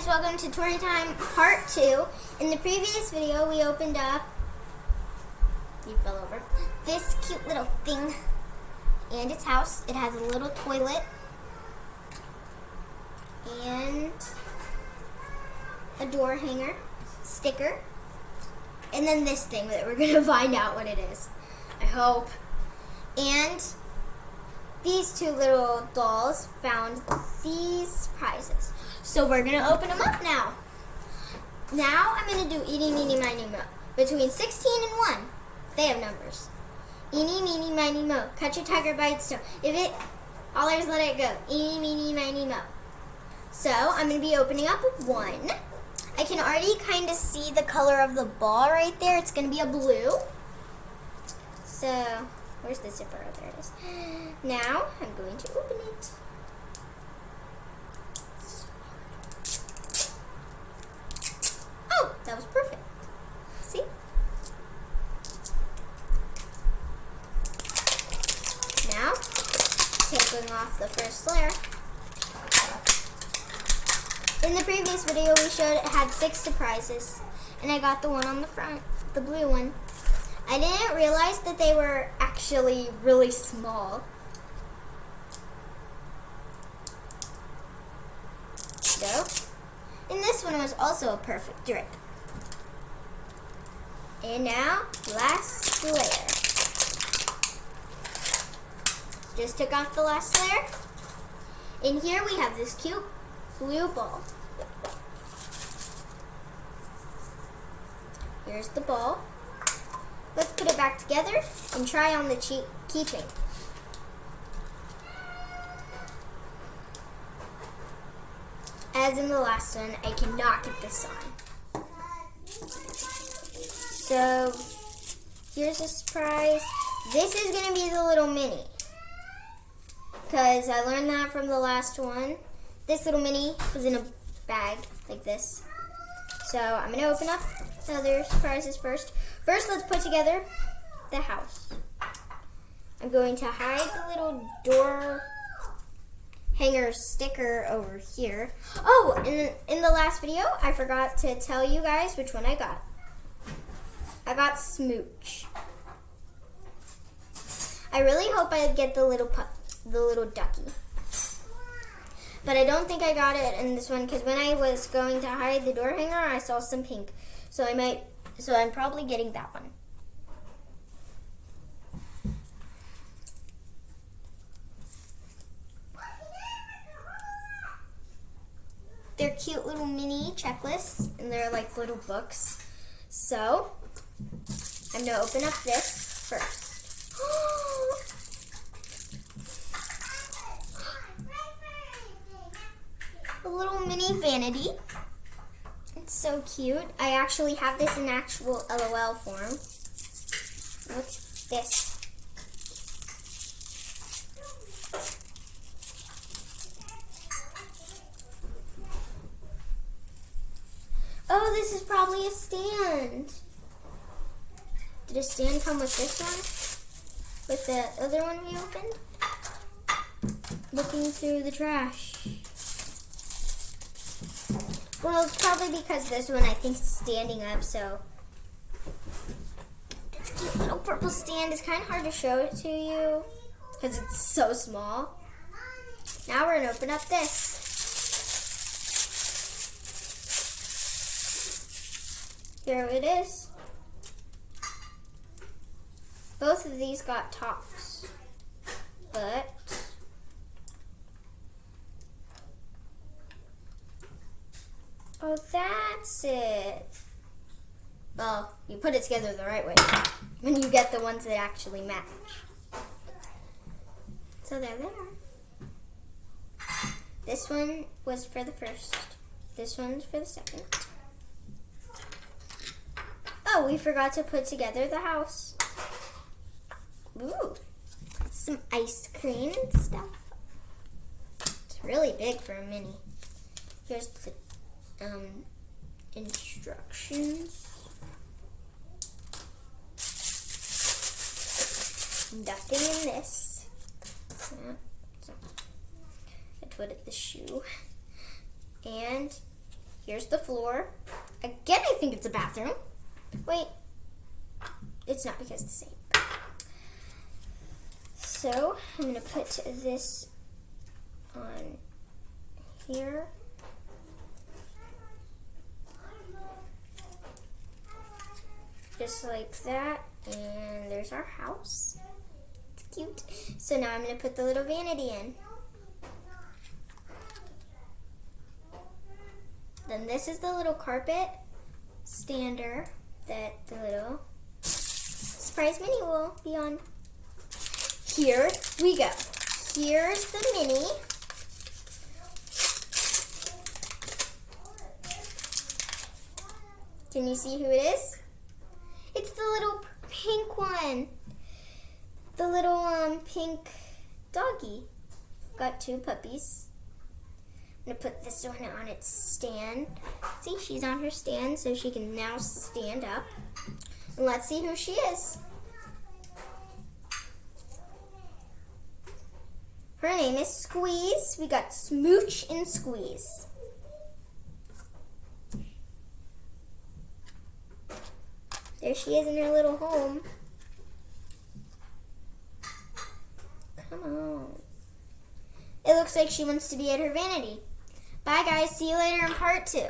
guys, welcome to Tory Time Part 2. In the previous video, we opened up, you fell over, this cute little thing and its house. It has a little toilet and a door hanger, sticker, and then this thing that we're going to find out what it is, I hope. And these two little dolls found these prizes. So we're going to open them up now. Now I'm going to do eeny, meeny, miny, mo. Between 16 and 1, they have numbers. Eeny, meeny, miny, mo. Catch a tiger by its toe. If it hollers, let it go. Eeny, meeny, miny, mo. So I'm going to be opening up 1. I can already kind of see the color of the ball right there. It's going to be a blue. So, where's the zipper? Oh, there it is. Now I'm going to open it. Oh, that was perfect. See? Now, taking off the first layer. In the previous video, we showed it had 6 surprises, and I got the one on the front, the blue one. I didn't realize that they were actually really small. Go. And this one was also a perfect rip. And now, last layer. Just took off the last layer. And here we have this cute blue ball. Here's the ball. Let's put it back together and try on the keychain. As in the last one, I cannot get this on. So, here's a surprise. This is going to be the little mini. Because I learned that from the last one. This little mini was in a bag like this. So, I'm going to open up the other surprises first. First, let's put together the house. I'm going to hide the little door hanger sticker over here. Oh, in the last video, I forgot to tell you guys which one I got. I got Smooch. I really hope I get the little ducky. But I don't think I got it in this one because when I was going to hide the door hanger, I saw some pink. So I'm probably getting that one. They're cute little mini checklists, and they're like little books. So, I'm going to open up this first. A little mini vanity. It's so cute. I actually have this in actual LOL form. What's this? Oh, this is probably a stand. Did a stand come with this one? With the other one we opened? Looking through the trash. Well, it's probably because this one I think is standing up, so. This cute little purple stand is kind of hard to show it to you because it's so small. Now we're going to open up this. Here it is. Both of these got tops, but oh, that's it. Well, you put it together the right way when you get the ones that actually match. So there they are. This one was for the first. This one's for the second. Oh, we forgot to put together the house. Ooh, some ice cream and stuff. It's really big for a mini. Here's the instructions. Nothing in this. I put it the shoe. And Here's the floor. Again, I think it's a bathroom. Wait, it's not because it's the same. So I'm gonna put this on here. Just like that, and there's our house. It's cute. So now I'm gonna put the little vanity in. Then this is the little carpet stander that the little surprise mini will be on. Here we go. Here's the mini. Can you see who it is? It's the little pink one. The little pink doggy. Got 2 puppies. I'm going to put this one on its stand. See, she's on her stand, so she can now stand up. And let's see who she is. Her name is Squeeze. We got Smooch and Squeeze. There she is in her little home. Come on. It looks like she wants to be at her vanity. Bye guys, see you later in part 2.